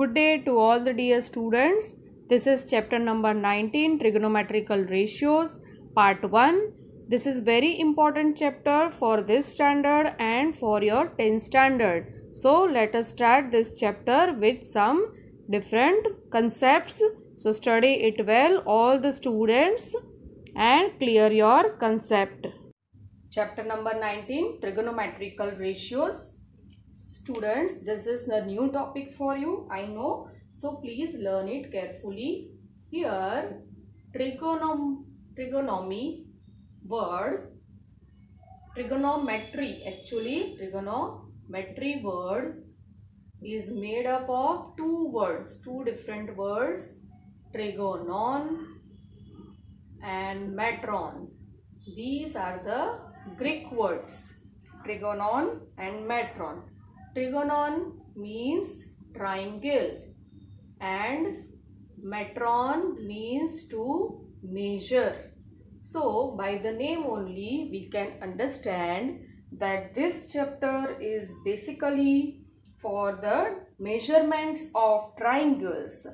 Good day to all the dear students. This is chapter number 19, trigonometrical ratios, part 1. This is very important chapter for this standard and for your 10th standard. So let us start this chapter with some different concepts. So study it well, all the students, and clear your concept. Chapter number 19, trigonometrical ratios. Students, this is the new topic for you, I know, so please learn it carefully. Here trigonomy word, trigonometry word is made up of two different words, trigonon and metron. These are the Greek words, trigonon and metron. Trigonon means triangle and metron means to measure. So by the name only we can understand that this chapter is basically for the measurements of triangles.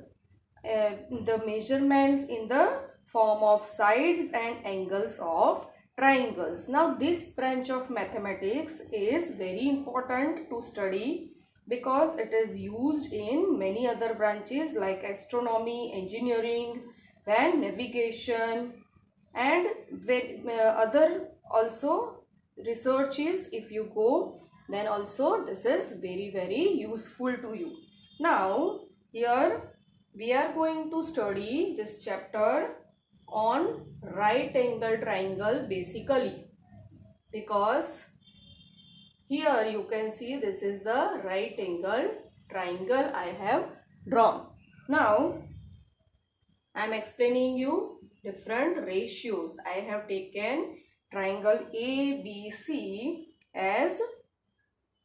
The measurements in the form of sides and angles of triangles. Now this branch of mathematics is very important to study because it is used in many other branches like astronomy, engineering, then navigation, and other also researches. If you go, then also this is very useful to you. Now here we are going to study this chapter on right angle triangle basically, because here you can see this is the right angle triangle I have drawn. Now I am explaining you different ratios. I have taken triangle ABC as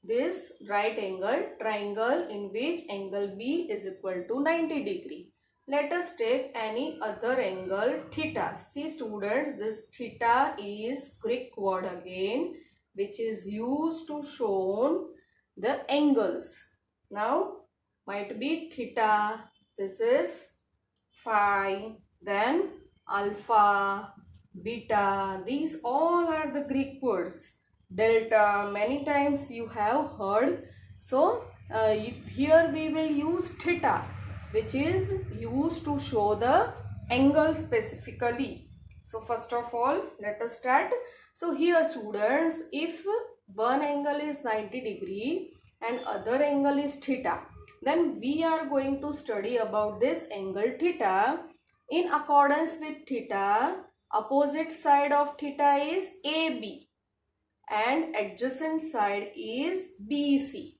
this right angle triangle in which angle B is equal to 90 degree. Let us take any other angle theta. See students, this theta is Greek word again, which is used to show the angles. Now might be theta, this is phi, then alpha, beta. These all are the Greek words. Delta, many times you have heard. So here we will use theta, which is used to show the angle specifically. So first of all, let us start. So here students, if one angle is 90 degree and other angle is theta, then we are going to study about this angle theta. In accordance with theta, opposite side of theta is AB and adjacent side is BC.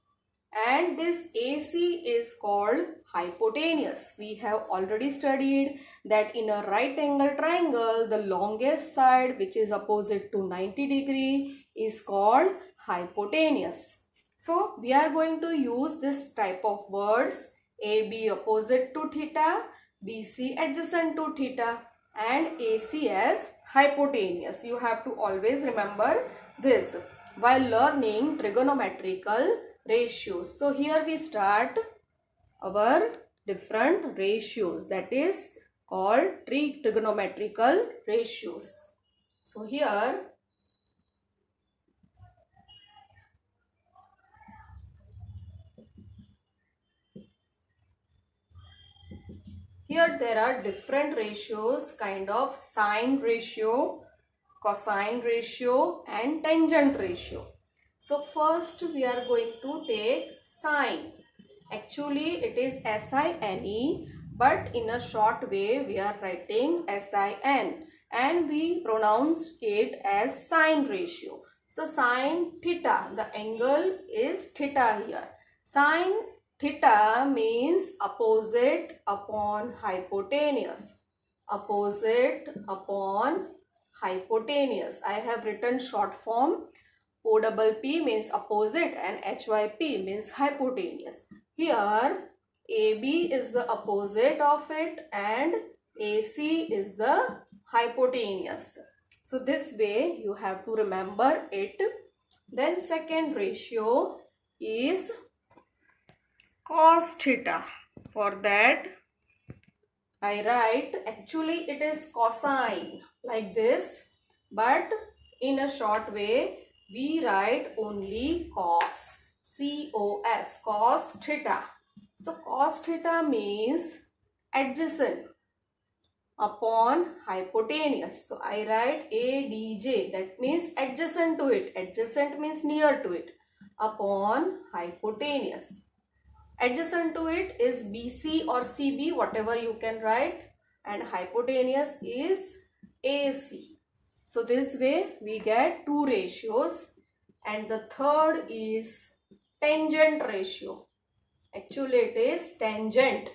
And this AC is called hypotenuse. We have already studied that in a right angle triangle, the longest side, which is opposite to 90 degree, is called hypotenuse. So we are going to use this type of words, AB opposite to theta, BC adjacent to theta, and AC as hypotenuse. You have to always remember this while learning trigonometrical ratios. So here we start our different ratios, that is called trigonometrical ratios. So here there are different ratios, kind of sine ratio, cosine ratio and tangent ratio. So first we are going to take sine. Actually it is SINE, but in a short way we are writing SIN and we pronounce it as sine ratio. So sine theta, the angle is theta here. Sine theta means opposite upon hypotenuse. Opposite upon hypotenuse. I have written short form. OPP means opposite and HYP means hypotenuse. Here AB is the opposite of it and AC is the hypotenuse. So this way you have to remember it. Then second ratio is cos theta. For that, I write, actually it is cosine like this, but in a short way, we write only cos, C-O-S, cos theta. So cos theta means adjacent upon hypotenuse. So I write ADJ, that means adjacent to it. Adjacent means near to it, upon hypotenuse. Adjacent to it is BC or CB, whatever you can write, and hypotenuse is AC. So this way we get two ratios, and the third is tangent ratio. Actually it is tangent,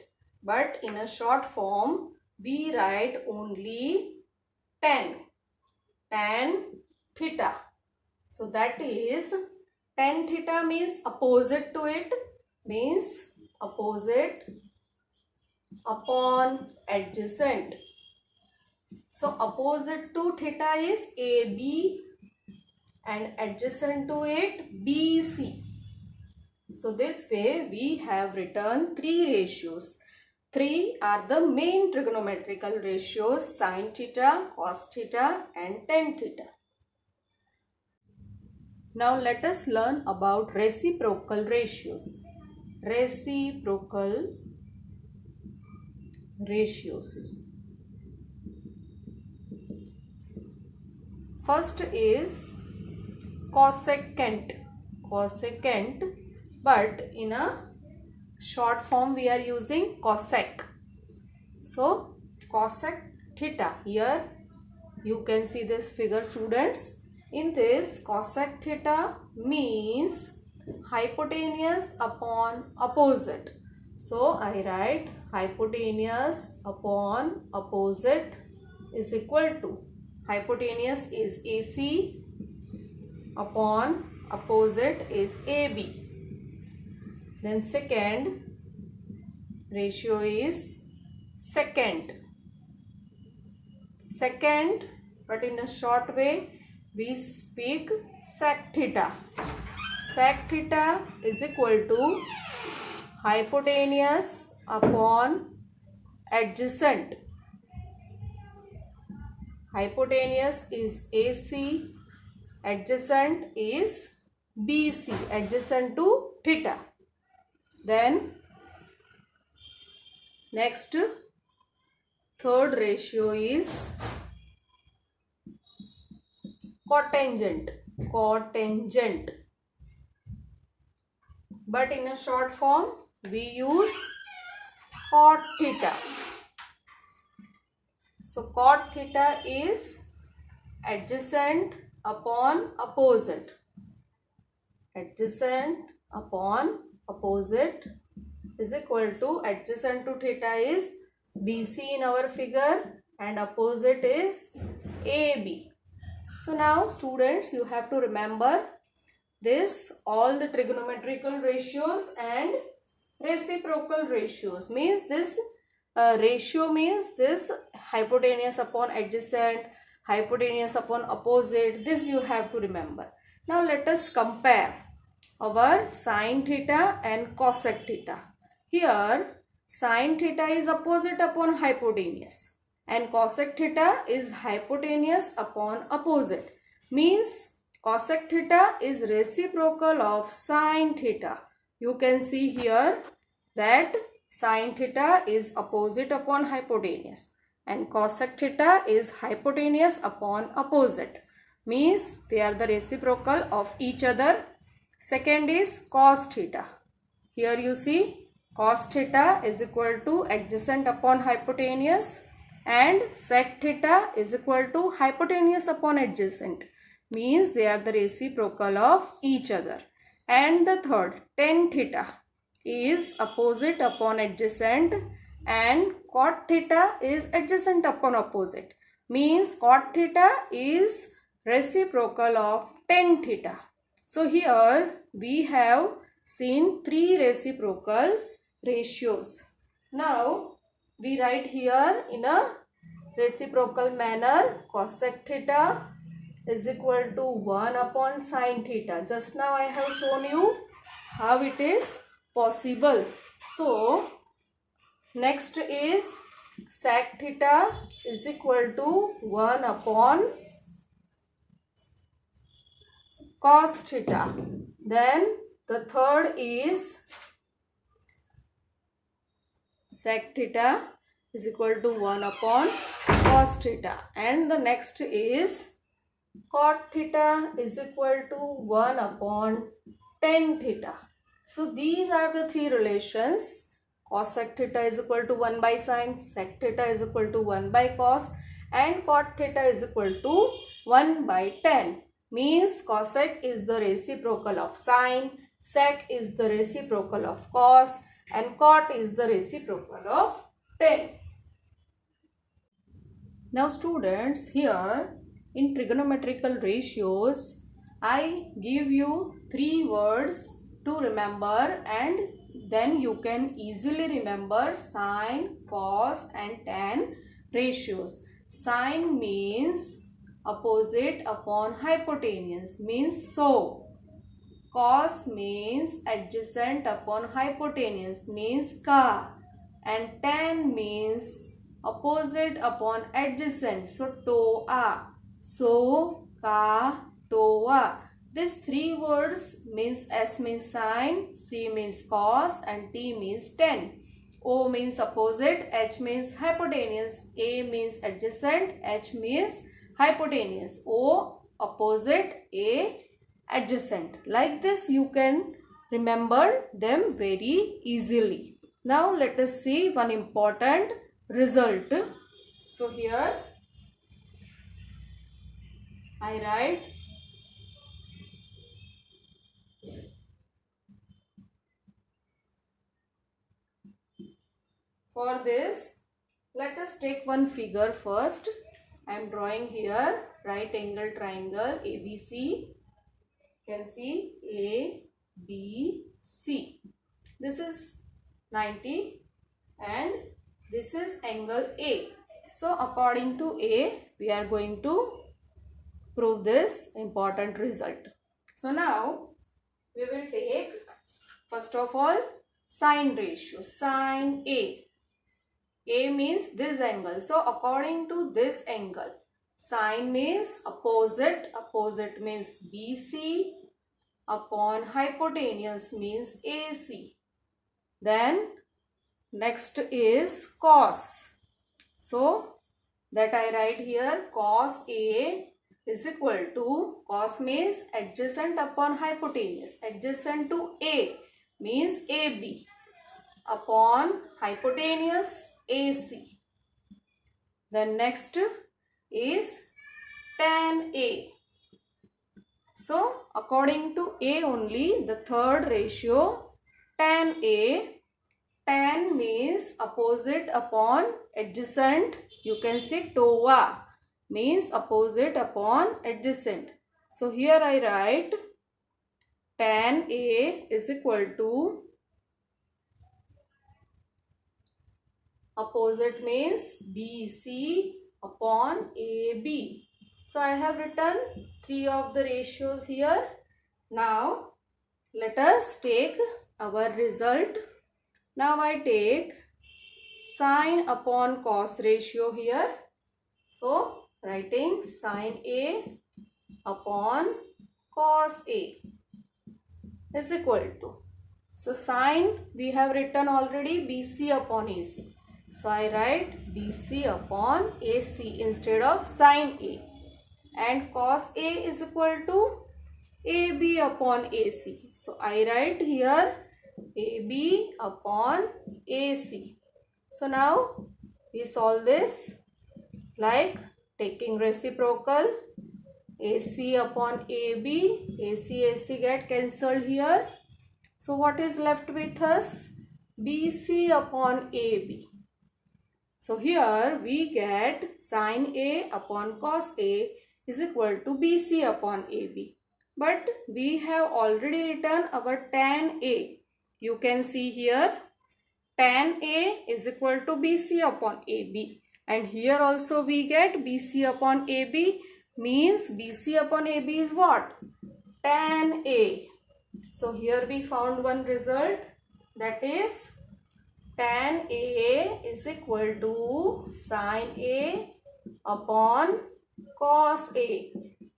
but in a short form we write only tan theta. So that is, tan theta means opposite to it, means opposite upon adjacent. So opposite to theta is AB and adjacent to it BC. So this way we have written three ratios. Three are the main trigonometrical ratios: sin theta, cos theta and tan theta. Now let us learn about reciprocal ratios. Reciprocal ratios. First is cosecant. Cosecant, but in a short form we are using cosec. So cosec theta. Here you can see this figure, students. In this, cosec theta means hypotenuse upon opposite. So I write hypotenuse upon opposite is equal to, hypotenuse is AC upon opposite is AB. Then second ratio is secant. Secant, but in a short way we speak sec theta. Sec theta is equal to hypotenuse upon adjacent. Hypotenuse is AC, adjacent is BC, adjacent to theta. Then next, third ratio is cotangent. Cotangent, but in a short form we use cot theta. So cot theta is adjacent upon opposite. Adjacent upon opposite is equal to, adjacent to theta is BC in our figure and opposite is AB. So now students, you have to remember this, all the trigonometrical ratios and reciprocal ratios. Means this ratio means this hypotenuse upon adjacent, hypotenuse upon opposite. This you have to remember. Now let us compare our sin theta and cosec theta. Here sin theta is opposite upon hypotenuse and cosec theta is hypotenuse upon opposite. Means cosec theta is reciprocal of sin theta. You can see here that sin theta is opposite upon hypotenuse and cosec theta is hypotenuse upon opposite. Means they are the reciprocal of each other. Second is cos theta. Here you see cos theta is equal to adjacent upon hypotenuse and sec theta is equal to hypotenuse upon adjacent. Means they are the reciprocal of each other. And the third, tan theta is opposite upon adjacent and cot theta is adjacent upon opposite. Means cot theta is reciprocal of tan theta. So here we have seen three reciprocal ratios. Now we write here in a reciprocal manner, cosec theta is equal to 1 upon sin theta. Just now I have shown you how it is possible. So Next is sec theta is equal to 1 upon cos theta. Then the third is sec theta is equal to 1 upon cos theta. And the next is cot theta is equal to 1 upon tan theta. So these are the three relations. Cosec theta is equal to 1 by sin, sec theta is equal to 1 by cos, and cot theta is equal to 1 by tan. Means cosec is the reciprocal of sin, sec is the reciprocal of cos, and cot is the reciprocal of tan. Now students, here in trigonometrical ratios, I give you 3 words to remember, and then you can easily remember sine, cos and tan ratios. Sine means opposite upon hypotenuse, means so. Cos means adjacent upon hypotenuse, means ka. And tan means opposite upon adjacent, so toa. So, ka, toa. These 3 words means S means sine, C means cos and T means tan. O means opposite, H means hypotenuse, A means adjacent, H means hypotenuse. O opposite, A adjacent. Like this you can remember them very easily. Now let us see one important result. So here I write for this. Let us take one figure first. I am drawing here right angle triangle ABC. You can see ABC. This is 90 and this is angle A. So according to A, we are going to prove this important result. So now we will take first of all sine ratio. Sine A. A means this angle. So according to this angle, sine means opposite. Opposite means BC upon hypotenuse means AC. Then next is cos. So that I write here, cos A is equal to, cos means adjacent upon hypotenuse. Adjacent to A means AB upon hypotenuse AC. Then next is tan A. So according to A only, the third ratio, tan A. Tan means opposite upon adjacent. You can see toa means opposite upon adjacent. So here I write tan A is equal to, opposite means BC upon AB. So I have written 3 of the ratios here. Now let us take our result. Now I take sine upon cos ratio here. So writing sine A upon cos A is equal to. So sine we have written already BC upon AC. So I write BC upon AC instead of sine A. And cos A is equal to AB upon AC. So I write here AB upon AC. So now we solve this like taking reciprocal, AC upon AB, AC get cancelled here. So what is left with us? BC upon AB. So here we get sine A upon cos A is equal to BC upon AB. But we have already written our tan A. You can see here tan A is equal to BC upon AB. And here also we get BC upon AB, means BC upon AB is what? Tan A. So here we found one result, that is tan A is equal to sin A upon cos A.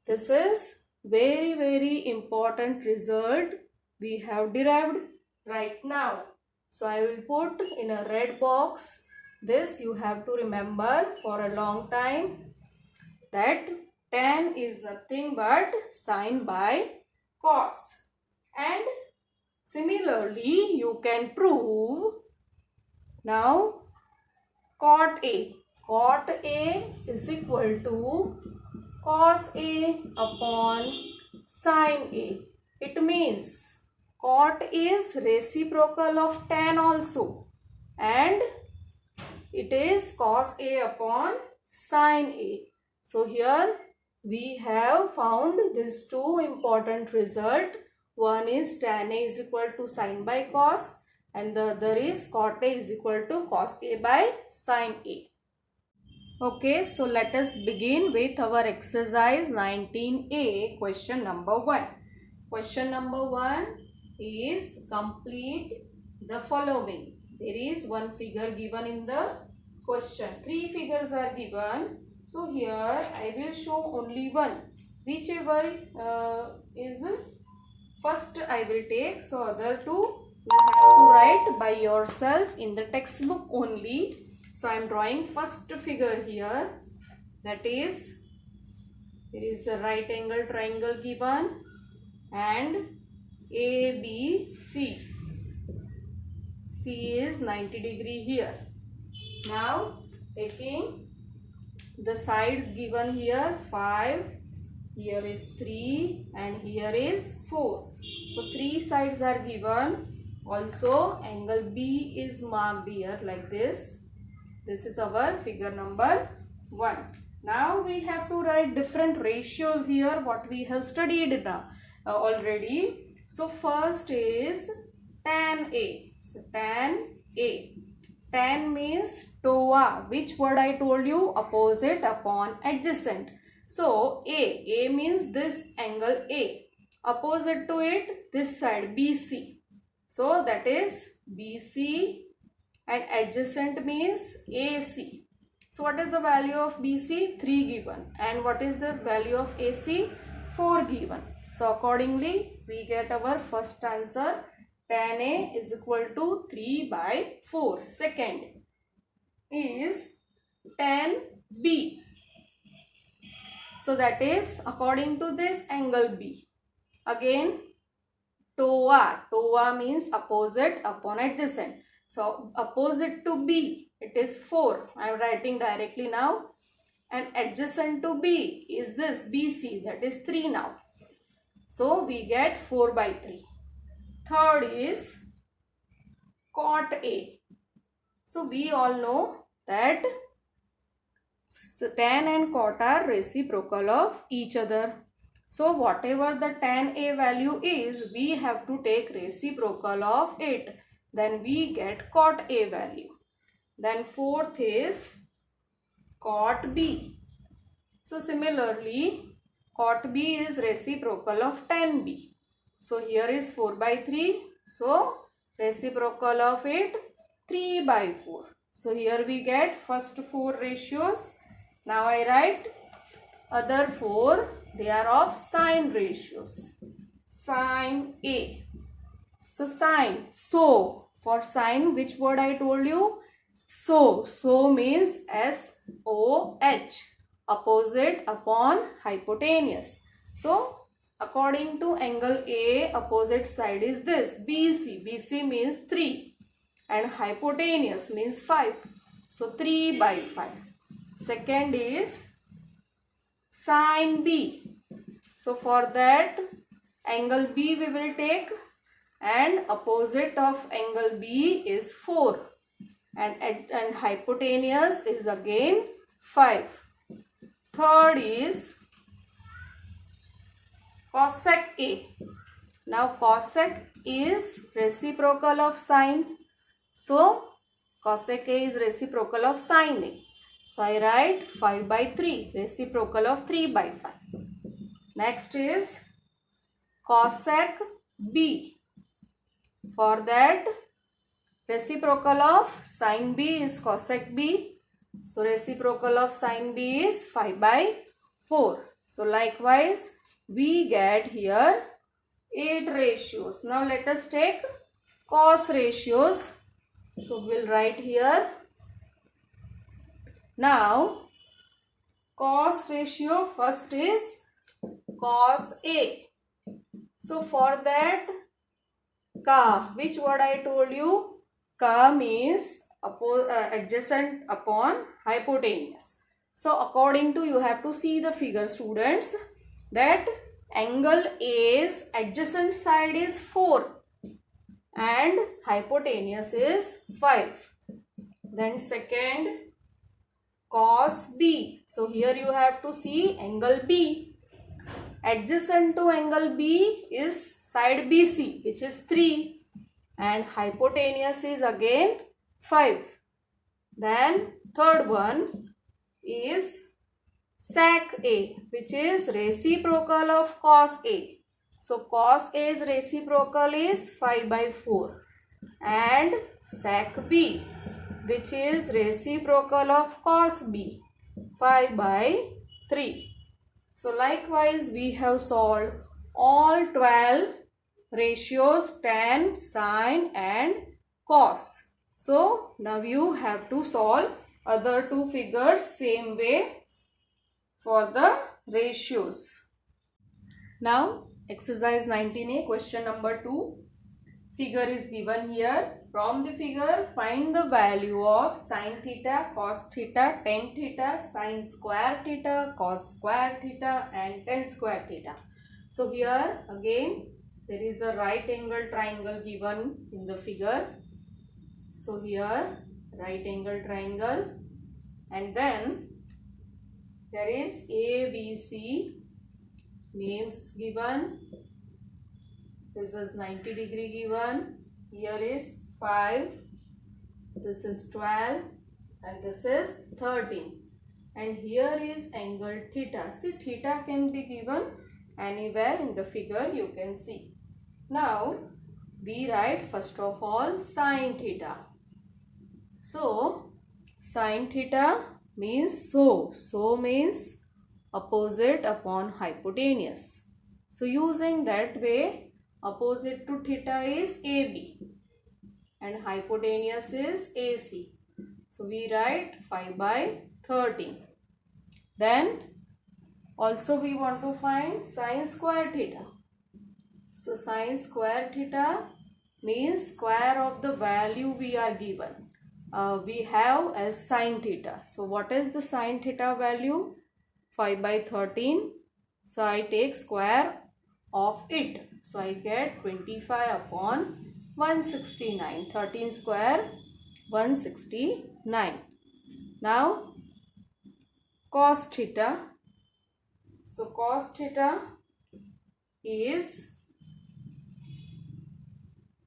This is very important result we have derived right now. So I will put in a red box. This you have to remember for a long time, that tan is nothing but sin by cos. And similarly you can prove now cot A. Cot A is equal to cos A upon sin A. It means cot is reciprocal of tan also, and it is cos A upon sin A. So here we have found these two important result. One is tan A is equal to sin by cos, and the other is cot A is equal to cos A by sin A. Okay, so let us begin with our exercise 19A, question number 1. Question number 1 is complete the following. There is one figure given in the question. 3 figures are given. So here I will show only one. Whichever is first I will take. So other two you have to write by yourself in the textbook only. So I am drawing first figure here. That is, there is a right angle triangle given and ABC. C is 90 degree here. Now taking the sides given here, 5, here is 3 and here is 4. So 3 sides are given. Also angle B is marked here like this. This is our figure number 1. Now we have to write different ratios here, what we have studied already. So first is tan A. So tan A. Tan means TOA. Which word I told you? Opposite upon adjacent. So A means this angle A. Opposite to it, this side BC. So that is BC. And adjacent means AC. So what is the value of BC? 3 given. And what is the value of AC? 4 given. So accordingly we get our first answer. Tan A is equal to 3 by 4. Second is tan B. So that is according to this angle B. Again TOA. TOA means opposite upon adjacent. So opposite to B, it is 4. I am writing directly now. And adjacent to B is this BC, that is 3 now. So we get 4 by 3. Third is cot A. So we all know that tan and cot are reciprocal of each other. So whatever the tan A value is, we have to take reciprocal of it. Then we get cot A value. Then fourth is cot B. So similarly, cot B is reciprocal of tan B. So here is 4 by 3. So reciprocal of it 3 by 4. So here we get first 4 ratios. Now I write other 4. They are of sign ratios. Sin A. So sign, so for sign, which word I told you? So means SOH, opposite upon hypotenuse. So according to angle A, opposite side is this BC. BC means 3 and hypotenuse means 5. So 3 by 5. Second is sin B. So for that angle B we will take, and opposite of angle B is 4 and hypotenuse is again 5. Third is cosec A. Now cosec is reciprocal of sine. So cosec A is reciprocal of sine A. So I write 5 by 3, reciprocal of 3 by 5. Next is cosec B. For that Reciprocal of sine B is cosec B. So reciprocal of sine B is 5 by 4. So likewise we get here 8 ratios. Now let us take cos ratios. So we'll write here. Now cos ratio first is cos A. So for that ka, which word I told you? Ka means adjacent upon hypotenuse. So according to, you have to see the figure, students, that angle A's adjacent side is 4 and hypotenuse is 5. Then second, cos B. So here you have to see angle B. Adjacent to angle B is side BC, which is 3, and hypotenuse is again 5. Then third one is sec A, which is reciprocal of cos A. So cos A's reciprocal is 5 by 4, and sec B, which is reciprocal of cos B, 5 by 3. So likewise we have solved all 12 ratios, tan, sine and cos. So now you have to solve other two figures same way for the ratios. Now exercise 19A, question number 2. Figure is given here. From the figure, find the value of sine theta, cos theta, tan theta, sine square theta, cos square theta and tan square theta. So here again there is a right angle triangle given in the figure. So here right angle triangle, and then there is A, B, C, names given. This is 90 degree given. Here is 5. This is 12. And this is 13. And here is angle theta. See, theta can be given anywhere in the figure, you can see. Now we write first of all sine theta. So sine theta means so. So means opposite upon hypotenuse. So using that way, opposite to theta is AB and hypotenuse is AC. So we write 5 by 13. Then also we want to find sine square theta. So sine square theta means square of the value we are given. We have as sine theta. So what is the sine theta value? 5 by 13. So I take square of it. So I get 25 upon 169. 13 square 169. Now cos theta. So cos theta is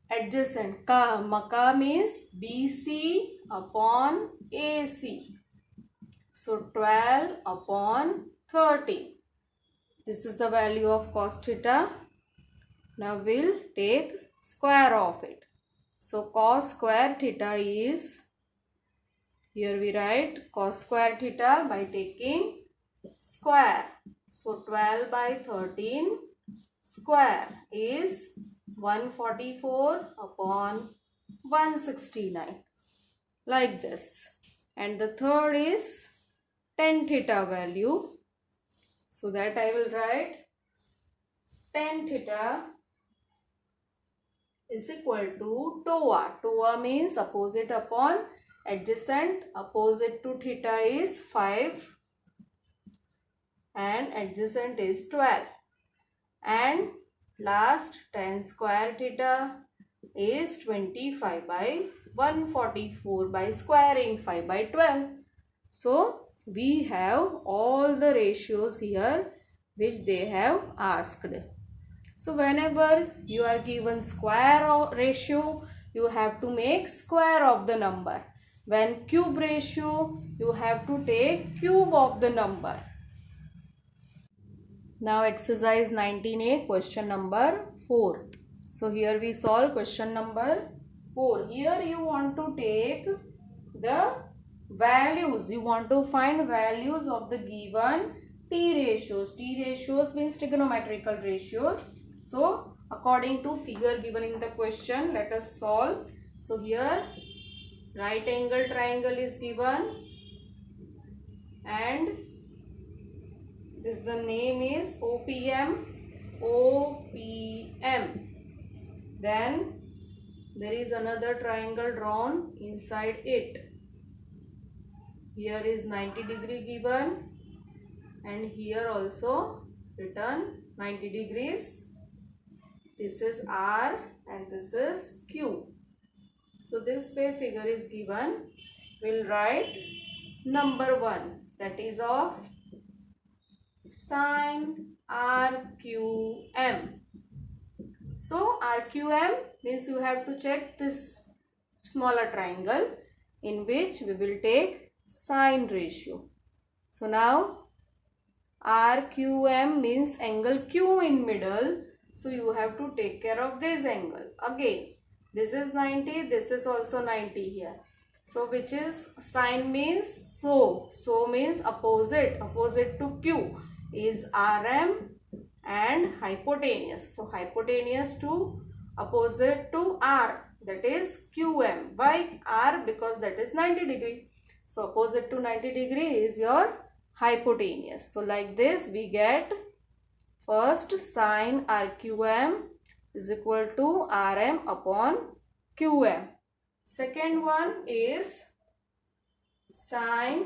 adjacent. Ka means BC upon AC. So 12 upon 13. This is the value of cos theta. Now we'll take square of it. So cos square theta is, here we write cos square theta by taking square. So 12 by 13 square is 144 upon 169, like this. And the third is tan theta value. So that I will write tan theta is equal to TOA. TOA means opposite upon adjacent. Opposite to theta is 5 and adjacent is 12. And last tan square theta is 25 by 144 by squaring 5 by 12. So we have all the ratios here which they have asked. So whenever you are given square ratio, you have to make square of the number. When cube ratio, you have to take cube of the number. Now exercise 19A, question number 4. So here we solve question number 4. Here you want to take the values. You want to find values of the given T ratios. T ratios means trigonometrical ratios. So according to figure given in the question, let us solve. So here right angle triangle is given and this the name is OPM. Then there is another triangle drawn inside it. Here is 90 degree given and here also written 90 degrees. This is R and this is Q. So this way figure is given. We'll write number 1, that is of sine RQM. So RQM means you have to check this smaller triangle in which we will take sine ratio. So now RQM means angle Q in middle. So you have to take care of this angle. Again, this is 90, this is also 90 here. So which is sine means so means opposite to Q is RM and hypotenuse. So hypotenuse to opposite to R, that is QM. Why R? Because that is 90 degree. So opposite to 90 degree is your hypotenuse. So like this we get first sine RQM is equal to RM upon QM. Second one is sine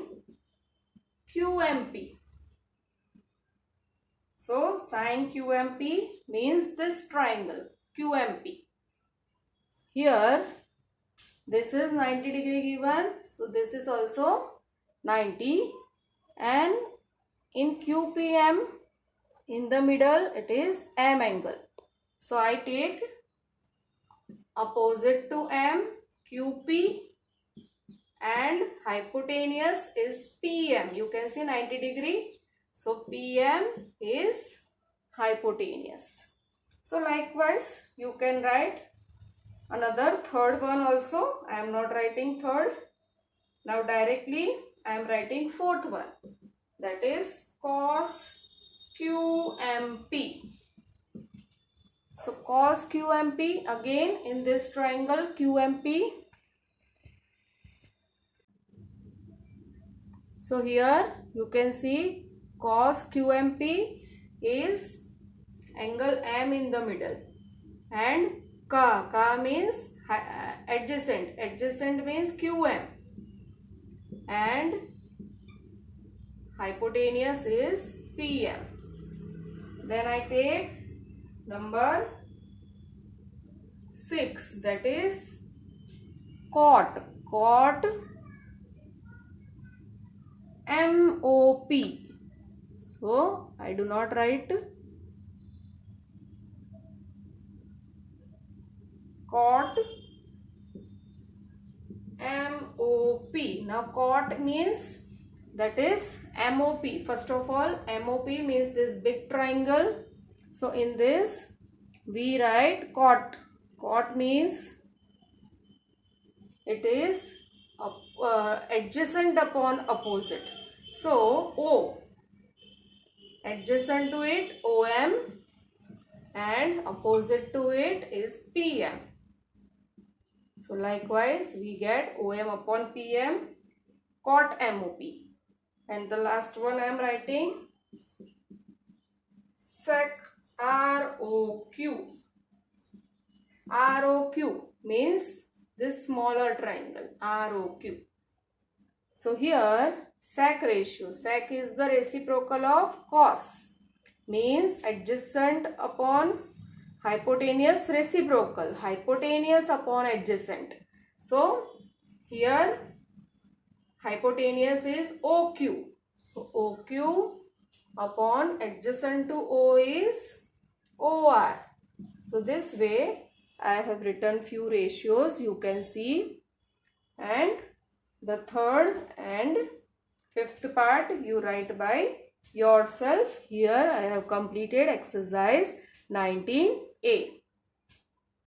QMP. So sine QMP means this triangle QMP. Here this is 90 degree given. So this is also 90 and in QPM in the middle it is M angle. So I take opposite to M QP and hypotenuse is PM. You can see 90 degree. So PM is hypotenuse. So likewise you can write another third one also. I am not writing third. Now directly I am writing fourth one. That is cos QMP. So cos QMP again in this triangle QMP. So here you can see cos QMP is angle M in the middle and Ka means adjacent. Adjacent means QM and hypotenuse is PM. Then I take number 6, that is cot MOP. So I do not write cot MOP. Now cot means that is MOP. First of all, MOP means this big triangle. So in this we write cot. Cot means it is adjacent upon opposite. So O, adjacent to it OM and opposite to it is PM. So likewise we get OM upon PM cot MOP. And the last one I am writing sec ROQ. ROQ means this smaller triangle ROQ. So here sec ratio. Sec is the reciprocal of cos. Means adjacent upon hypotenuse reciprocal. Hypotenuse upon adjacent. So here hypotenuse is OQ. So OQ upon adjacent to O is OR. So this way I have written few ratios you can see, and the third and fifth part you write by yourself. Here I have completed exercise 19A.